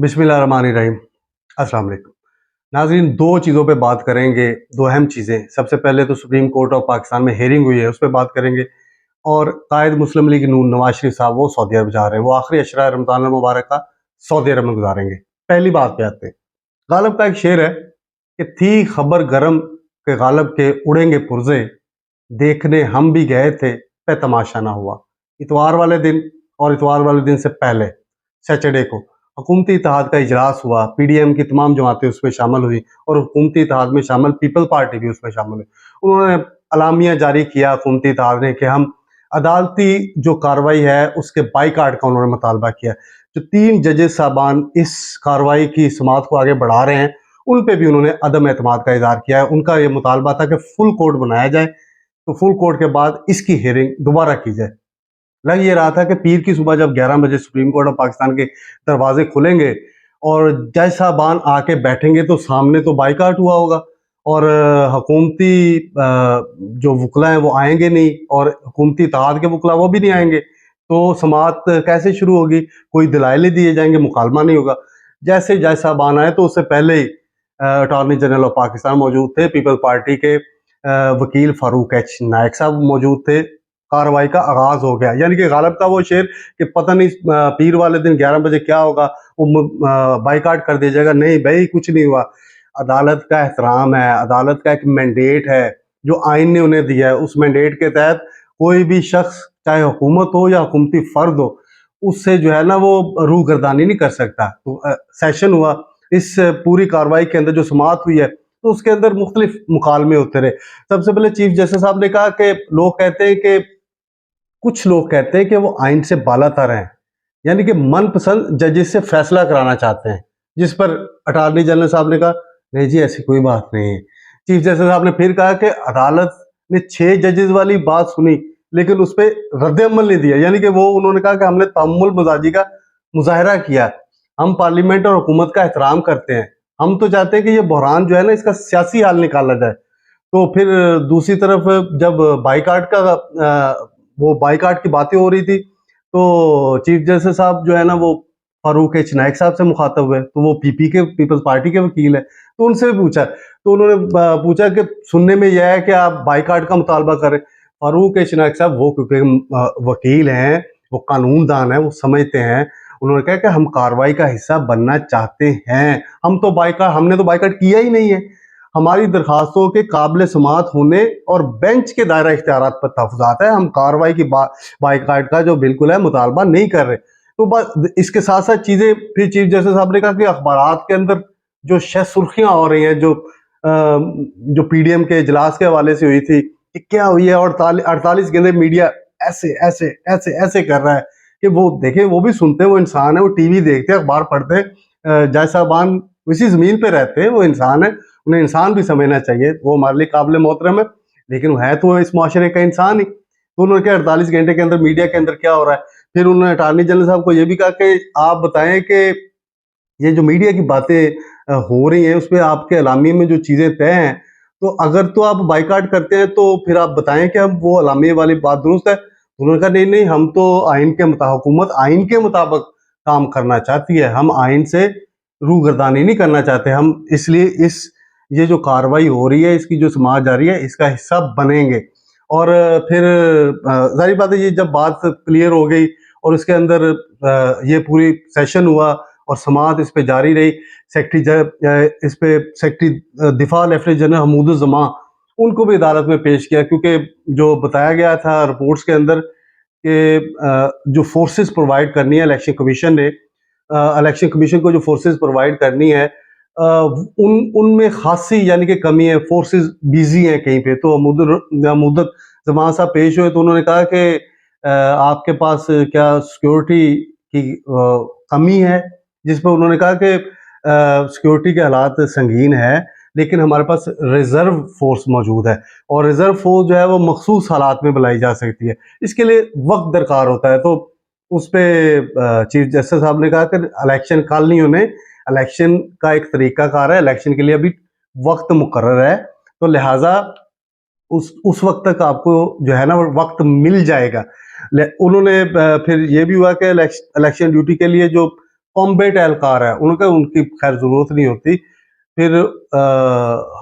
बिस्मिल्लाहिर्रहमानिर्रहीम। अस्सलाम वालेकुम नाज़रीन, दो चीज़ों पे बात करेंगे, दो अहम चीज़ें। सबसे पहले तो सुप्रीम कोर्ट ऑफ पाकिस्तान में हेयरिंग हुई है, उस पर बात करेंगे। और कायद मुस्लिम लीग नून नवाज शरीफ साहब वो सऊदी अरब जा रहे हैं, वो आखिरी अशरा रमज़ान मुबारक का सऊदी अरब में गुजारेंगे। पहली बात पे आते हैं। गालिब का एक शेर है कि थी खबर गरम के गालिब के उड़ेंगे पुर्जे, देखने हम भी गए थे पे तमाशा ना हुआ। इतवार वाले दिन और इतवार वाले दिन से पहले सैटरडे को हुकूमती इत्तेहाद का इजलास हुआ। पीडीएम की तमाम जमातें उसमें शामिल हुई और हुकूमती इत्तेहाद में शामिल पीपल पार्टी भी उसमें शामिल हुई। उन्होंने अलामिया जारी किया हुकूमती इत्तेहाद ने कि हम अदालती जो कार्रवाई है उसके बाइकाट का उन्होंने मुतालबा किया। जो 3 जजेस साहबान इस कार्रवाई की समाअत को आगे बढ़ा रहे हैं उन पे भी उन्होंने अदम एतमाद का इजहार किया है। उनका ये मुतालबा था कि फुल कोर्ट बनाया जाए, तो फुल कोर्ट के बाद इसकी हियरिंग दोबारा की जाए। लग ये रहा था कि पीर की सुबह जब 11 बजे सुप्रीम कोर्ट ऑफ पाकिस्तान के दरवाजे खुलेंगे और जज साहबान आके बैठेंगे तो सामने तो बाइकाट हुआ होगा और हुकूमती जो वकला हैं वो आएंगे नहीं और हुकूमती इत्तेहाद के वकला वो भी नहीं आएंगे, तो समाअत कैसे शुरू होगी? कोई दलाइल नहीं दिए जाएंगे, मुकालमा नहीं होगा। जैसे जज साहबान आए तो उससे पहले ही अटॉर्नी जनरल ऑफ पाकिस्तान मौजूद थे, पीपल पार्टी के वकील फारूक एच नायक साहब मौजूद थे। कार्रवाई का आगाज हो गया। यानी कि गालिब का वो शेर कि पता नहीं पीर वाले दिन 11 बजे क्या होगा, वो बाइकाट कर दिया जाएगा, नहीं भाई कुछ नहीं हुआ। अदालत का एहतराम है, अदालत का एक मैंडेट है जो आइन ने उन्हें दिया है। उस मैंडेट के तहत कोई भी शख्स चाहे हुकूमत हो या हुकूमती फर्द हो उससे जो है ना वो रूगर्दानी नहीं कर सकता। तो सेशन हुआ, इस पूरी कार्रवाई के अंदर जो समाअत हुई है तो उसके अंदर मुख्तलिफ मुकालमे होते रहे। सबसे पहले चीफ जस्टिस साहब ने कहा कि लोग कहते हैं कि कुछ लोग कहते हैं कि वो आइन से बालातर हैं, यानी कि मनपसंद जजेस से फैसला कराना चाहते हैं, जिस पर अटॉर्नी जनरल साहब ने कहा नहीं जी ऐसी कोई बात नहीं है। चीफ जस्टिस साहब ने फिर कहा कि अदालत ने 6 जजेस वाली बात सुनी लेकिन उस पर रद्द अमल नहीं दिया। यानी कि वो उन्होंने कहा कि हमने तअम्मुल मजाजी का मुजाहरा किया, हम पार्लियामेंट और हुकूमत का एहतराम करते हैं, हम तो चाहते हैं कि ये बहरान जो है ना इसका सियासी हल निकाला जाए। तो फिर दूसरी तरफ जब बाइकाट का वो बाइकाट की बातें हो रही थी तो चीफ जस्टिस साहब जो है ना वो फारूक एच नायक साहब से मुखातब हुए, तो वो पीपी के पीपल्स पार्टी के वकील है, तो उनसे भी पूछा, तो उन्होंने पूछा कि सुनने में यह है कि आप बाइकाट का मुतालबा करें। फारूक एच नायक साहब वो क्योंकि वकील हैं, वो कानूनदान है, वो समझते हैं, उन्होंने कहा कि हम कार्रवाई का हिस्सा बनना चाहते हैं, हमने तो बाइकाट किया ही नहीं है, हमारी दरखास्तों के काबिल समाअत होने और बेंच के दायरा इख्तियारात पर तहफ़्फ़ुज़ात है, हम कार्रवाई की बाइकाट का जो बिल्कुल है मुतालबा नहीं कर रहे। तो इसके साथ साथ चीज़ें फिर चीफ जस्टिस साहब ने कहा कि अखबारात के अंदर जो सुर्खियाँ हो रही हैं जो पीडीएम के इजलास के हवाले से हुई थी कि क्या हुई है, और 48 घंटे मीडिया ऐसे ऐसे ऐसे ऐसे कर रहा है कि वो देखें, वो भी सुनते हैं, वो इंसान है, वो टीवी देखते हैं, अखबार पढ़ते हैं, जज साहबान इसी ज़मीन पे रहते हैं, वो इंसान है, उन्हें इंसान भी समझना चाहिए, वो हमारे लिए काबिल मोहतरम है, लेकिन है तो इस माशरे का इंसान ही। तो उन्होंने कहा 48 घंटे के अंदर मीडिया के अंदर क्या हो रहा है। फिर उन्होंने अटॉर्नी जनरल साहब को ये भी कहा कि आप बताएं कि ये जो मीडिया की बातें हो रही हैं उस पर आपके अलामी में जो चीज़ें तय हैं, तो अगर तो आप बाइकाट करते हैं तो फिर आप बताएं कि अब वो अलामी वाली बात दुरुस्त है। उन्होंने कहा नहीं नहीं, हम तो आइन के मुताबिक, हुकूमत आइन के मुताबिक काम करना चाहती है, हम आइन से रूगर्दानी नहीं करना चाहते, हम इसलिए ये जो कार्रवाई हो रही है, इसकी जो समाअत जारी है, इसका हिस्सा बनेंगे। और फिर जाहिर बात है ये जब बात क्लियर हो गई और उसके अंदर ये पूरी सेशन हुआ और समाअत इस पे जारी रही। इस पे सेक्रेटरी दिफा लेफ्टिनेंट जनरल हमूदुज़्ज़मा उनको भी अदालत में पेश किया, क्योंकि जो बताया गया था रिपोर्ट्स के अंदर कि जो फोर्सेस प्रोवाइड करनी है इलेक्शन कमीशन ने, इलेक्शन कमीशन को जो फोर्सेस प्रोवाइड करनी है उनमें खासी यानी कि कमी है, फोर्सेस बिजी हैं कहीं पे। तो हमूदुज़्ज़मा साहब पेश हुए तो उन्होंने कहा कि आपके पास क्या सिक्योरिटी की कमी है, जिस पर उन्होंने कहा कि सिक्योरिटी के हालात संगीन है लेकिन हमारे पास रिजर्व फोर्स मौजूद है और रिजर्व फोर्स जो है वो मखसूस हालात में बुलाई जा सकती है, इसके लिए वक्त दरकार होता है। तो उस पर चीफ जस्टिस साहब ने कहा कि इलेक्शन कल नहीं होने, इलेक्शन का एक तरीकाकार है, इलेक्शन के लिए अभी वक्त मुकर्रर है, तो लिहाजा उस वक्त तक आपको जो है ना वक्त मिल जाएगा। उन्होंने फिर ये भी हुआ कि इलेक्शन ड्यूटी के लिए जो कॉम्बेट एहलकार है, उनका उनकी खैर ज़रूरत नहीं होती। फिर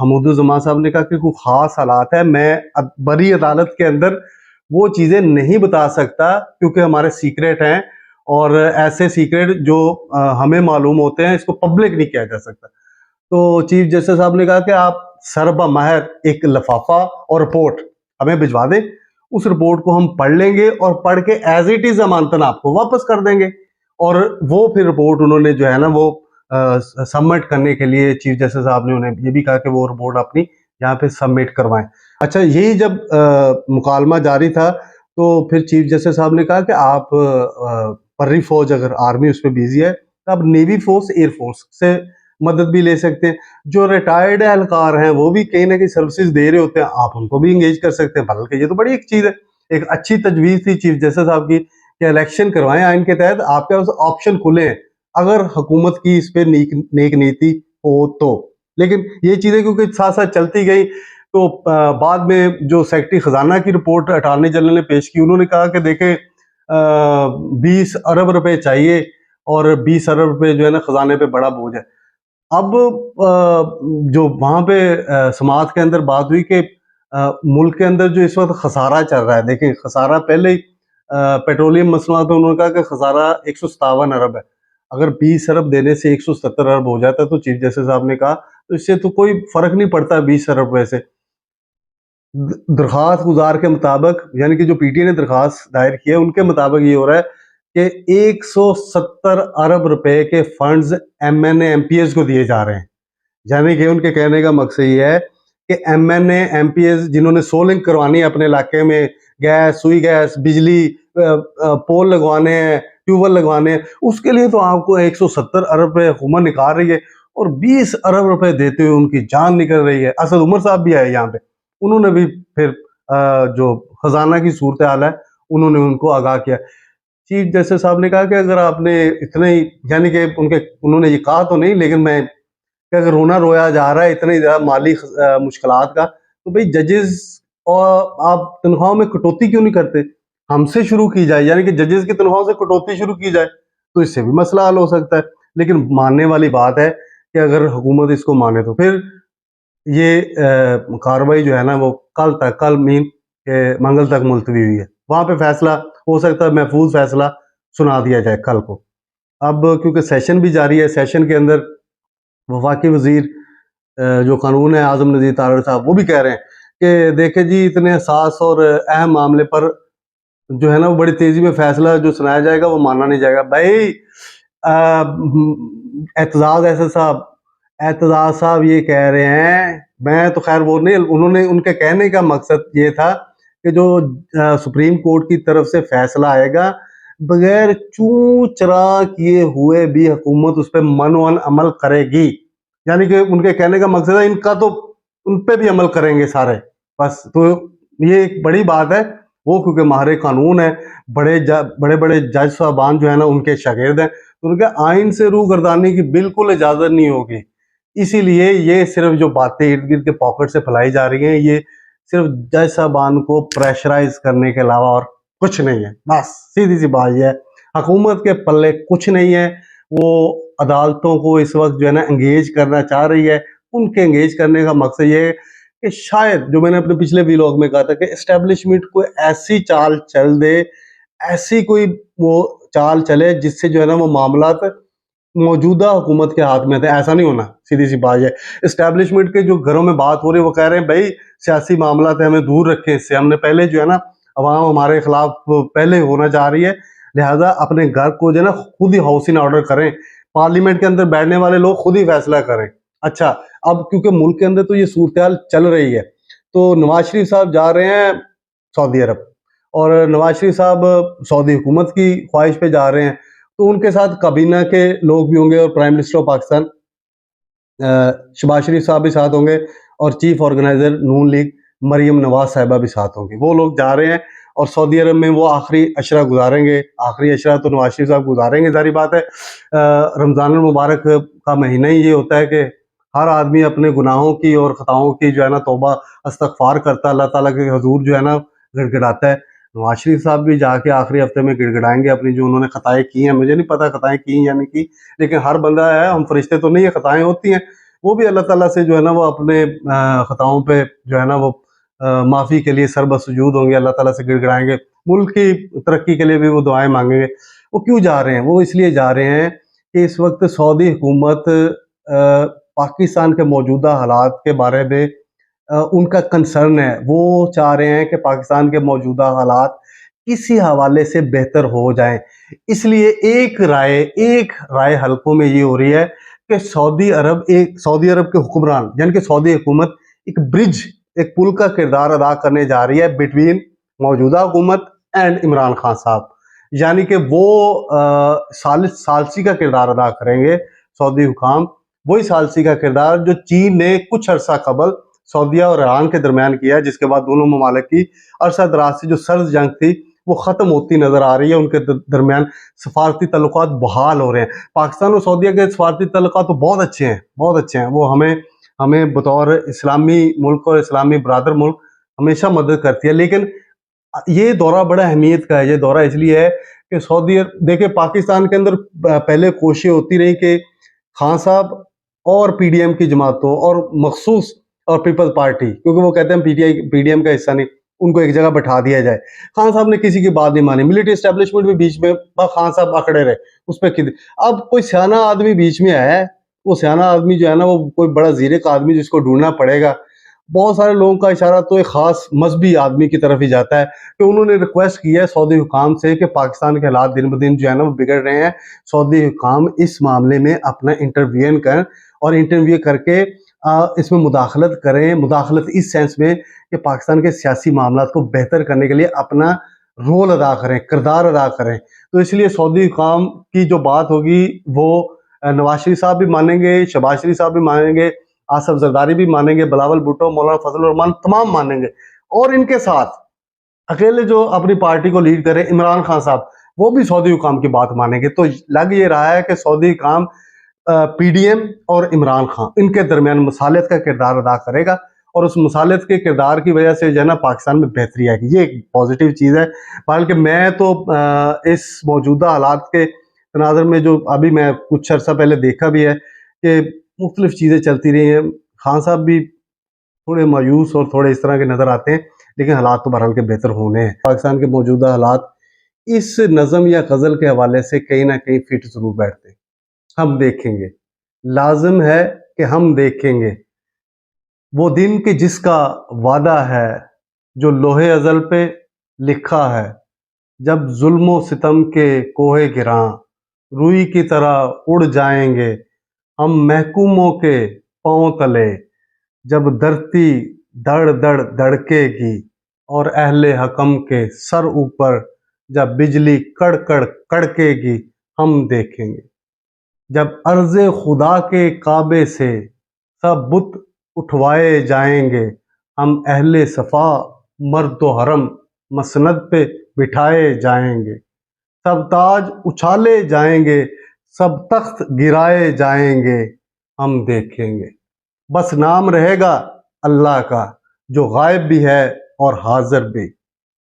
हमूदुज़्ज़मान साहब ने कहा कि कोई ख़ास हालात है, मैं बड़ी अदालत के अंदर वो चीज़ें नहीं बता सकता क्योंकि हमारे सीक्रेट हैं, और ऐसे सीक्रेट जो हमें मालूम होते हैं इसको पब्लिक नहीं किया जा सकता। तो चीफ जस्टिस साहब ने कहा कि आप सरबा महर एक लिफाफा और रिपोर्ट हमें भिजवा दें, उस रिपोर्ट को हम पढ़ लेंगे और पढ़ के एज इट इज अमानतन आपको वापस कर देंगे। और वो फिर रिपोर्ट उन्होंने जो है ना वो सबमिट करने के लिए चीफ जस्टिस साहब ने उन्हें ये भी कहा कि वो रिपोर्ट अपनी यहाँ पे सबमिट करवाएं। अच्छा, यही जब मुकालमा जारी था तो फिर चीफ जस्टिस साहब ने कहा कि आप पर्री फौज, अगर आर्मी उस पर बिजी है तो आप नेवी फोर्स, एयर फोर्स से मदद भी ले सकते हैं। जो रिटायर्ड एहलकार हैं वो भी कहीं ना कहीं सर्विसेज दे रहे होते हैं, आप उनको भी इंगेज कर सकते हैं। बल्कि ये तो बड़ी एक चीज़ है, एक अच्छी तजवीज़ थी चीफ जस्टिस साहब की कि इलेक्शन करवाएं आइन के तहत, आपके पास ऑप्शन खुले हैं अगर हुकूमत की इस पर नेक नीति हो तो। लेकिन ये चीज़ें क्योंकि साथ साथ चलती गई तो बाद में जो सेक्रेटरी खजाना की रिपोर्ट अटॉर्नी जनरल ने पेश की, उन्होंने कहा कि देखें 20 अरब रुपए चाहिए और 20 अरब रुपए जो है ना खजाने पे बड़ा बोझ है। अब जो वहाँ पे समाअत के अंदर बात हुई कि मुल्क के अंदर जो इस वक्त खसारा चल रहा है, देखिए खसारा पहले ही पेट्रोलियम मसनूआत पे उन्होंने कहा कि खसारा 157 अरब है। अगर 20 अरब देने से 170 अरब हो जाता तो चीफ जस्टिस साहब ने कहा तो इससे तो कोई फर्क नहीं पड़ता 20 अरब रुपए से। दरखास्त गुजार के मुताबिक, यानी कि जो पीटीए ने दरखास्त दायर की है उनके मुताबिक ये हो रहा है कि 170 अरब रुपए के फंड्स एमएनए एमपीएस को दिए जा रहे हैं। यानी कि उनके कहने का मकसद ये है कि एमएनए एमपीएस जिन्होंने सोलिंग करवानी है अपने इलाके में, गैस, सुई गैस, बिजली, पोल लगवाने हैं, ट्यूबवेल लगवाने हैं, उसके लिए तो आपको 170 अरब रुपए हुकूमत निकाल रही है और 20 अरब रुपए देते हुए उनकी जान निकल रही है। असद उमर साहब भी आए यहाँ पे, उन्होंने भी फिर जो खजाना की सूरत हाल है उन्होंने उनको आगाह किया। चीफ जस्टिस साहब ने कहा कि अगर आपने इतने ही, यानी कि उन्होंने ये कहा तो नहीं, लेकिन मैं कि अगर रोना रोया जा रहा है इतनी ज़्यादा माली मुश्किलात का, तो भाई जजेस और आप तनख्वाहों में कटौती क्यों नहीं करते? हमसे शुरू की जाए, यानी कि जजेस की तनख्वाहों से कटौती शुरू की जाए तो इससे भी मसला हल हो सकता है। लेकिन मानने वाली बात है कि अगर हुकूमत इसको माने तो फिर ये कार्रवाई जो है ना वो कल मीन के मंगल तक मुलतवी हुई है। वहाँ पे फैसला हो सकता है, महफूज फैसला सुना दिया जाए कल को। अब क्योंकि सेशन भी जारी है, सेशन के अंदर वफाकी वजीर जो कानून है आज़म नज़ीर तारड़ साहब, वो भी कह रहे हैं कि देखे जी इतने हसास और अहम मामले पर जो है ना वो बड़ी तेज़ी में फैसला जो सुनाया जाएगा वो माना नहीं जाएगा। भाई एतजाज साहब ये कह रहे हैं, मैं तो खैर वो नहीं, उन्होंने, उनके कहने का मकसद ये था कि जो सुप्रीम कोर्ट की तरफ से फैसला आएगा बगैर चू चरा किए हुए भी हुकूमत उस पर मनोवन अमल करेगी। यानी कि उनके कहने का मकसद है इनका तो उन पे भी अमल करेंगे सारे, बस। तो ये एक बड़ी बात है। वो क्योंकि माहिर कानून है, बड़े बड़े जज साहबान जो है ना उनके शागिर्द हैं, तो उनके आइन से रूगर्दानी की बिल्कुल इजाज़त नहीं होगी। इसीलिए ये सिर्फ जो बातें इर्द गिर्द के पॉकेट से फैलाई जा रही हैं, ये सिर्फ जज साहबान को प्रेशराइज करने के अलावा और कुछ नहीं है। बस सीधी सी बात यह है, हुकूमत के पल्ले कुछ नहीं है। वो अदालतों को इस वक्त जो है ना एंगेज करना चाह रही है। उनके एंगेज करने का मकसद ये है कि शायद, जो मैंने अपने पिछले व्लॉग में कहा था, कि एस्टेब्लिशमेंट को ऐसी चाल चल दे, ऐसी कोई वो चाल चले जिससे जो है ना वो मामलात मौजूदा हुकूमत के हाथ में थे। ऐसा नहीं होना, सीधी सी बात है। इस्टेब्लिशमेंट के जो घरों में बात हो रही है वो कह रहे हैं भाई सियासी मामला थे, हमें दूर रखें इससे, हमने पहले जो है ना अवाम हमारे खिलाफ पहले होना चाह रही है, लिहाजा अपने घर को जो है ना खुद ही हाउस इन ऑर्डर करें, पार्लियामेंट के अंदर बैठने वाले लोग खुद ही फैसला करें। अच्छा, अब क्योंकि मुल्क के अंदर तो ये सूरत हाल चल रही है, तो नवाज शरीफ साहब जा रहे हैं सऊदी अरब, और नवाज शरीफ साहब सऊदी हुकूमत की ख्वाहिश पे जा रहे हैं, तो उनके साथ काबीना के लोग भी होंगे और prime minister of Pakistan Shehbaz Sharif sahab भी साथ होंगे और chief organiser Noon league Maryam Nawaz sahiba भी साथ होंगे। वो लोग जा रहे हैं और सऊदी अरब में वो आखिरी अशरा गुजारेंगे। आखिरी अशरा तो नवाज शरीफ साहब गुजारेंगे, जारी बात है। रमज़ान मुबारक का महीना ही ये होता है कि हर आदमी अपने गुनाहों की और ख़ताओं की जो है ना तौबा इस्तग़फ़ार करता है, अल्लाह ताला के हजूर जो है ना गिड़गिड़ाता है। नवाज शरीफ साहब भी जाके आखिरी हफ्ते में गिड़गिड़ाएंगे अपनी जो उन्होंने खताएं की हैं, मुझे नहीं पता खताएं की या नहीं की, लेकिन हर बंदा है, हम फरिश्ते तो नहीं है, खताएं होती हैं, वो भी अल्लाह ताला से जो है ना वो अपने खताओं पे जो है ना वो माफ़ी के लिए सरबसुजूद होंगे, अल्लाह ताला से गिड़गिड़ाएंगे, मुल्क की तरक्की के लिए भी वो दुआएं मांगेंगे। वो क्यों जा रहे हैं? वो इसलिए जा रहे हैं कि इस वक्त सऊदी हुकूमत पाकिस्तान के मौजूदा हालात के बारे में उनका कंसर्न है। वो चाह रहे हैं कि पाकिस्तान के मौजूदा हालात किसी हवाले से बेहतर हो जाएं। इसलिए एक राय हल्कों में ये हो रही है कि सऊदी अरब के हुक्मरान यानी कि सऊदी हुकूमत एक ब्रिज, एक पुल का किरदार अदा करने जा रही है बिटवीन मौजूदा हुकूमत एंड इमरान खान साहब, यानी कि वो सालसी का किरदार अदा करेंगे सऊदी हुकाम, वही सालसी का किरदार जो चीन ने कुछ अरसा कबल सऊदीया और ईरान के दरमियान किया है, जिसके बाद दोनों ममालिक की अरसा दराज से जो सर्द जंग थी वो ख़त्म होती नज़र आ रही है। उनके दरमियान सफारती तल्लुकात बहाल हो रहे हैं। पाकिस्तान और सऊदीया के सफारती तल्लुकात तो बहुत अच्छे हैं, बहुत अच्छे हैं। वो हमें बतौर इस्लामी मुल्क और इस्लामी बरादर मुल्क हमेशा मदद करती है। लेकिन ये दौरा बड़ा अहमियत का है। ये दौरा इसलिए है कि सऊदी, देखिए पाकिस्तान के अंदर पहले कोशिशें होती रही कि खान साहब और पीडीएम की जमातों और मखसूस और पीपल्स पार्टी, क्योंकि वो कहते हैं पीडीएम का हिस्सा नहीं, उनको एक जगह बैठा दिया जाए। खान साहब ने किसी की बात नहीं मानी, मिलिट्री एस्टेब्लिशमेंट भी बीच में खान साहब अकड़े रहे उस पर। अब कोई सियाना आदमी बीच में आया है, वो सियाना आदमी जो है ना वो कोई बड़ा जीरे का आदमी जिसको ढूंढना पड़ेगा। बहुत सारे लोगों का इशारा तो एक खास मजहबी आदमी की तरफ ही जाता है कि उन्होंने रिक्वेस्ट की है सऊदी हुकाम से कि पाकिस्तान के हालात दिन ब दिन जो है ना वो बिगड़ रहे हैं, सऊदी हुकाम इस मामले में अपना इंटरवीन करें और इंटरव्यू करके इसमें मुदाखलत करें। मुदाखलत इस सेंस में कि पाकिस्तान के सियासी मामलात को बेहतर करने के लिए अपना रोल अदा करें, किरदार अदा करें। तो इसलिए सऊदी हुकाम की जो बात होगी वो नवाज शरीफ साहब भी मानेंगे, शहबाज शरीफ साहब भी मानेंगे, आसफ जरदारी भी मानेंगे, बिलावल भुट्टो, मौलाना फजल रहमान तमाम मानेंगे। और इनके साथ अकेले जो अपनी पार्टी को लीड करे इमरान खान साहब, वो भी सऊदी हुकाम की बात मानेंगे। तो लग ये रहा है कि सऊदी हुकाम पीडीएम और इमरान खान इनके दरमियान मसालियत का किरदार अदा करेगा और उस मसालियत के किरदार की वजह से जो है ना पाकिस्तान में बेहतरी आएगी। ये एक पॉजिटिव चीज़ है। बल्कि मैं तो इस मौजूदा हालात के तनाज़ुर में जो अभी मैं कुछ अर्सा पहले देखा भी है कि मुख्तलिफ चीज़ें चलती रही हैं, खान साहब भी थोड़े मायूस और थोड़े इस तरह के नज़र आते हैं, लेकिन हालात तो बहरहाल के बेहतर होने हैं। पाकिस्तान के मौजूदा हालात इस नज़म या गज़ल के हवाले से कहीं ना कहीं फिट ज़रूर बैठते हैं। हम देखेंगे, लाजिम है कि हम देखेंगे वो दिन कि जिसका वादा है, जो लोहे अज़ल पे लिखा है, जब जुल्म सितम के कोहे गिरां रूई की तरह उड़ जाएंगे हम महकूमों के पांव तले, जब धरती धड़ धड़ धड़केगी और अहले हकम के सर ऊपर जब बिजली कड़ कड़ कड़केगी हम देखेंगे, जब अर्ज़े खुदा के काबे से सब बुत उठवाए जाएंगे हम अहले सफ़ा मर्द व हरम मसनद पे बिठाए जाएंगे, सब ताज उछाले जाएंगे, सब तख्त गिराए जाएंगे हम देखेंगे। बस नाम रहेगा अल्लाह का जो गायब भी है और हाजिर भी,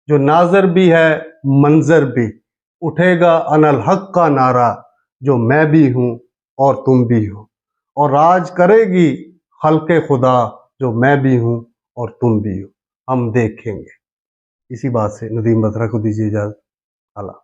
जो नाज़र भी है मंजर भी, उठेगा अनल हक का नारा जो मैं भी हूँ और तुम भी हो, और राज करेगी खल्क़े खुदा जो मैं भी हूँ और तुम भी हो, हम देखेंगे। इसी बात से नदीम बत्रा को दीजिए इजाज़त। अल्लाह।